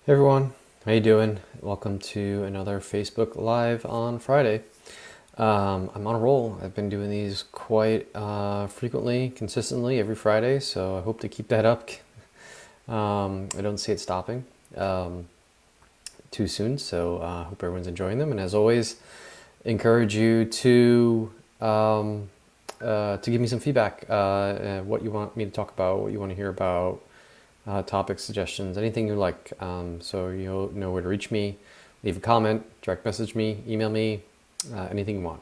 Hey everyone, how you doing? Welcome to another Facebook Live on Friday. I'm on a roll. I've been doing these quite frequently, consistently every Friday, so I hope to keep that up. I don't see it stopping too soon, so I hope everyone's enjoying them. And as always, encourage you to give me some feedback, what you want me to talk about, what you want to hear about, topic suggestions, anything you like. So you'll know where to reach me. Leave a comment, direct message me, email me, anything you want.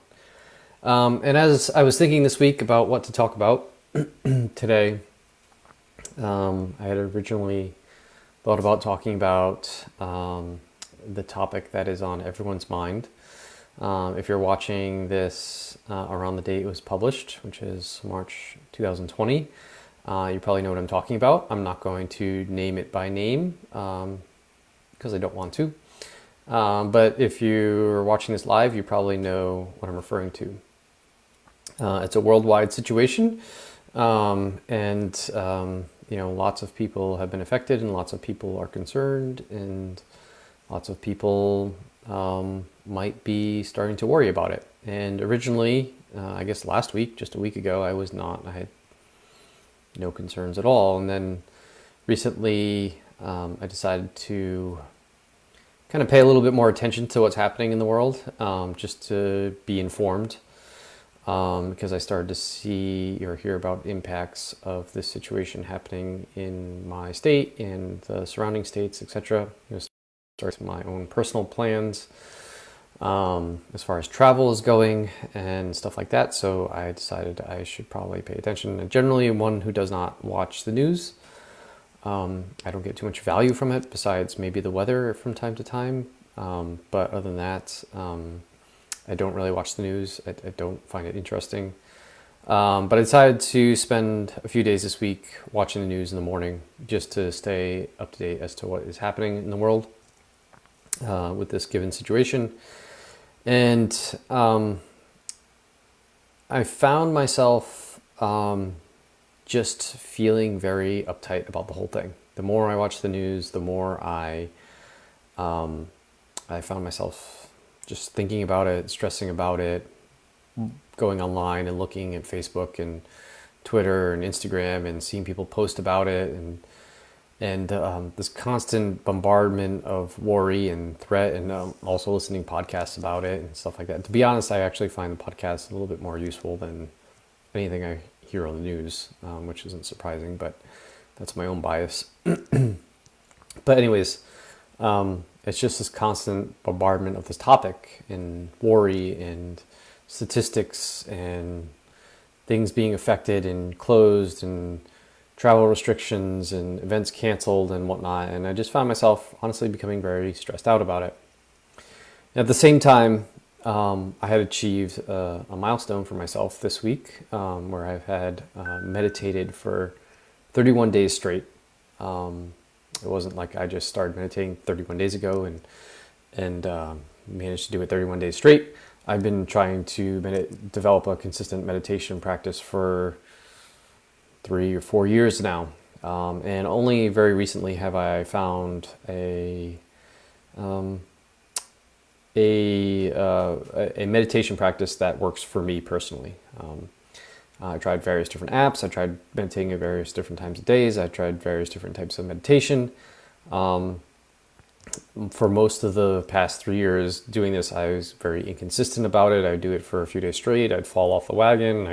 And as I was thinking this week about what to talk about today, I had originally thought about talking about the topic that is on everyone's mind. If you're watching this around the date it was published, which is March 2020, you probably know what I'm talking about. I'm not going to name it by name because I don't want to. But if you're watching this live, you probably know what I'm referring to. It's a worldwide situation, and lots of people have been affected, and lots of people are concerned, and lots of people might be starting to worry about it. And originally, I guess last week, just a week ago, I was not. I had no concerns at all. And then recently, I decided to kind of pay a little bit more attention to what's happening in the world, just to be informed, because I started to see or hear about impacts of this situation happening in my state and the surrounding states, etc. Start my own personal plans as far as travel is going and stuff like that. So I decided I should probably pay attention. And generally, one who does not watch the news, I don't get too much value from it besides maybe the weather from time to time. But other than that, I don't really watch the news. I don't find it interesting. But I decided to spend a few days this week watching the news in the morning just to stay up to date as to what is happening in the world with this given situation. And I found myself just feeling very uptight about the whole thing. The more I watch the news, the more I found myself just thinking about it, stressing about it, going online and looking at Facebook and Twitter and Instagram and seeing people post about it, and this constant bombardment of worry and threat, and also listening to podcasts about it and stuff like that. To be honest, I actually find the podcast a little bit more useful than anything I hear on the news, which isn't surprising, but that's my own bias. But anyways, it's just this constant bombardment of this topic and worry and statistics and things being affected and closed and travel restrictions and events canceled and whatnot. And I just found myself honestly becoming very stressed out about it. At the same time, I had achieved a milestone for myself this week, where I've had meditated for 31 days straight. It wasn't like I just started meditating 31 days ago and managed to do it 31 days straight. I've been trying to develop a consistent meditation practice for 3 or 4 years now, and only very recently have I found a meditation practice that works for me personally. I tried various different apps. I tried meditating at various different times of days. I tried various different types of meditation. For most of the past 3 years doing this, I was very inconsistent about it. I'd do it for a few days straight. I'd fall off the wagon.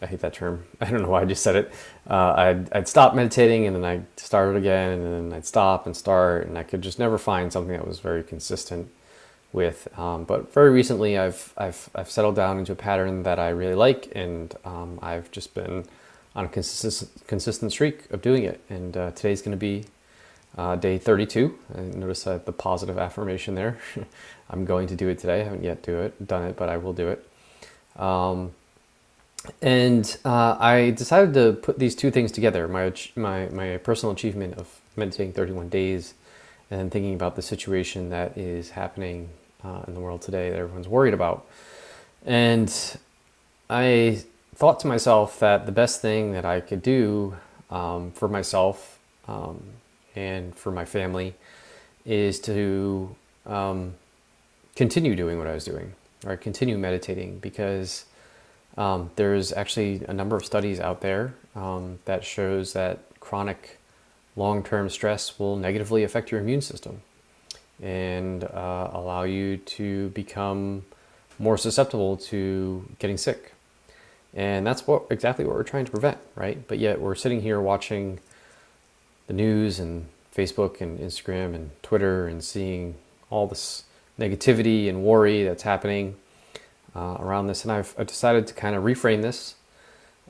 I hate that term. I don't know why I just said it. I'd stop meditating and then I'd start it again, and then I'd stop and start, and I could just never find something that was very consistent with. But very recently, I've settled down into a pattern that I really like, and I've just been on a consistent streak of doing it. And today's going to be day 32. I notice the positive affirmation there. I'm going to do it today. I haven't yet done it, but I will do it. And I decided to put these two things together, my personal achievement of meditating 31 days and thinking about the situation that is happening in the world today that everyone's worried about. And I thought to myself that the best thing that I could do for myself and for my family is to continue doing what I was doing, or continue meditating, because there's actually a number of studies out there that shows that chronic long-term stress will negatively affect your immune system and allow you to become more susceptible to getting sick. And that's exactly what we're trying to prevent, right? But yet we're sitting here watching the news and Facebook and Instagram and Twitter and seeing all this negativity and worry that's happening around this. And I've decided to kind of reframe this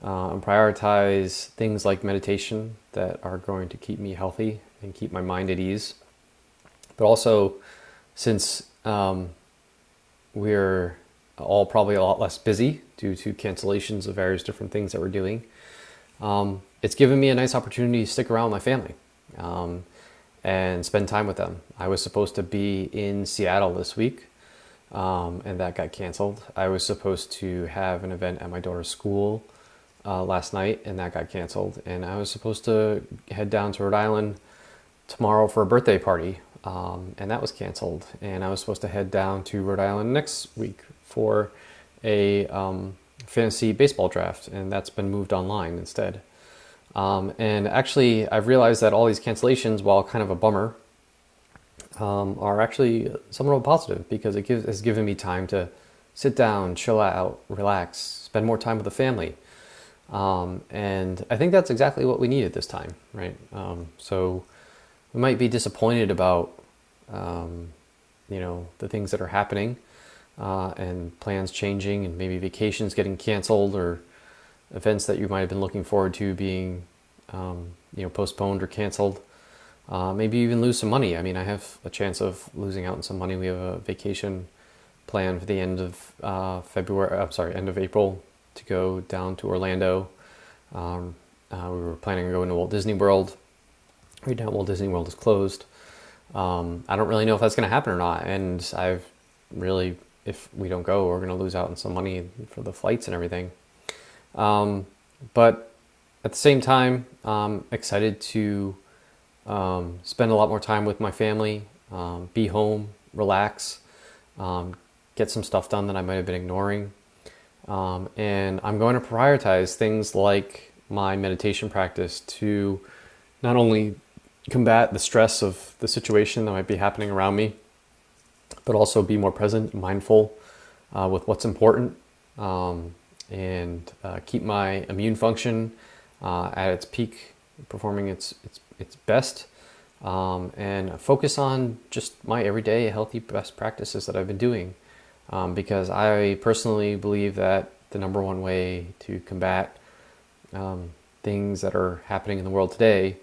and prioritize things like meditation that are going to keep me healthy and keep my mind at ease. But also, since we're all probably a lot less busy due to cancellations of various different things that we're doing, it's given me a nice opportunity to stick around with my family and spend time with them. I was supposed to be in Seattle this week, and that got canceled. I was supposed to have an event at my daughter's school last night, and that got canceled. And I was supposed to head down to Rhode Island tomorrow for a birthday party, and that was canceled. And I was supposed to head down to Rhode Island next week for a fantasy baseball draft, and that's been moved online instead. And actually, I've realized that all these cancellations, while kind of a bummer, are actually somewhat positive, because it has given me time to sit down, chill out, relax, spend more time with the family. And I think that's exactly what we need at this time, right? So we might be disappointed about, the things that are happening, and plans changing, and maybe vacations getting canceled, or events that you might have been looking forward to being, postponed or canceled. Maybe even lose some money. I mean, I have a chance of losing out on some money. We have a vacation planned for the end of end of April, to go down to Orlando. We were planning on going to Walt Disney World. Right now, Walt Disney World is closed. I don't really know if that's going to happen or not. And if we don't go, we're going to lose out on some money for the flights and everything. But at the same time, I'm excited to spend a lot more time with my family, be home, relax, get some stuff done that I might have been ignoring. And I'm going to prioritize things like my meditation practice to not only combat the stress of the situation that might be happening around me, but also be more present and mindful with what's important, and keep my immune function at its peak, performing its best, and focus on just my everyday healthy best practices that I've been doing. Because I personally believe that the number one way to combat things that are happening in the world today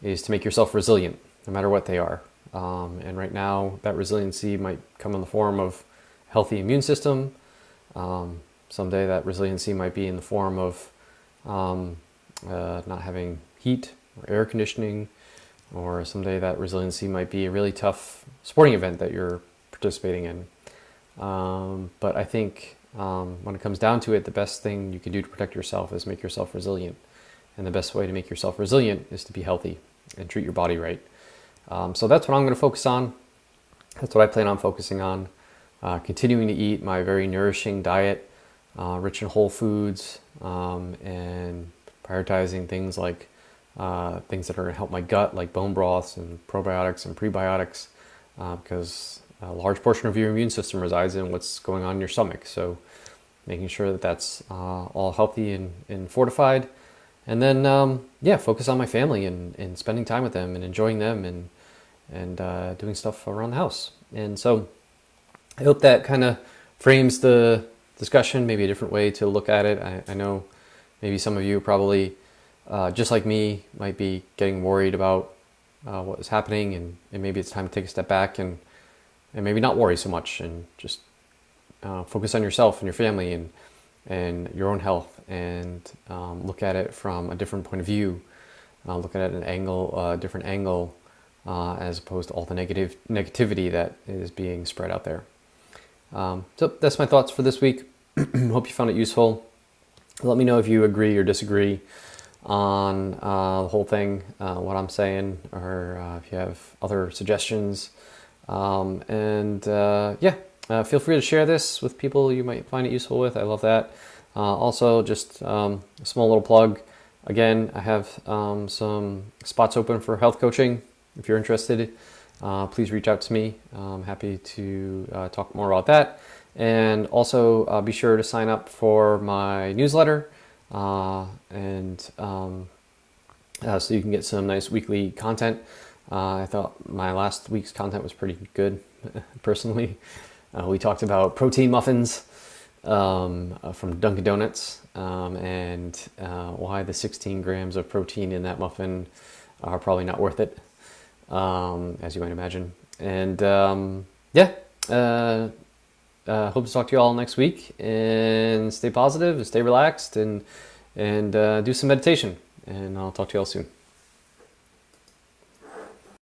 is to make yourself resilient, no matter what they are. And right now, that resiliency might come in the form of a healthy immune system. Someday that resiliency might be in the form of not having heat or air conditioning, or someday that resiliency might be a really tough sporting event that you're participating in. But I think when it comes down to it, the best thing you can do to protect yourself is make yourself resilient. And the best way to make yourself resilient is to be healthy and treat your body right. So that's what I'm going to focus on. That's what I plan on focusing on. Continuing to eat my very nourishing diet, rich in whole foods, and prioritizing things like things that are going to help my gut, like bone broths and probiotics and prebiotics, because a large portion of your immune system resides in what's going on in your stomach. So making sure that that's all healthy and fortified. And then, focus on my family and spending time with them and enjoying them and doing stuff around the house. And so I hope that kind of frames the discussion, maybe a different way to look at it. I know maybe some of you probably, just like me, might be getting worried about what is happening, and maybe it's time to take a step back and maybe not worry so much, and just focus on yourself and your family and your own health, and look at it from a different point of view, look at it at a different angle, as opposed to all the negativity that is being spread out there. So that's my thoughts for this week. Hope you found it useful. Let me know if you agree or disagree. on the whole thing, what I'm saying, or if you have other suggestions. Feel free to share this with people you might find it useful with. I love that. Also, just a small little plug. Again, I have some spots open for health coaching. If you're interested, please reach out to me. I'm happy to talk more about that. And also be sure to sign up for my newsletter, so you can get some nice weekly content. I thought my last week's content was pretty good, personally. We talked about protein muffins from Dunkin' Donuts, and why the 16 grams of protein in that muffin are probably not worth it, as you might imagine. And hope to talk to you all next week, and stay positive and stay relaxed, and do some meditation, and I'll talk to you all soon.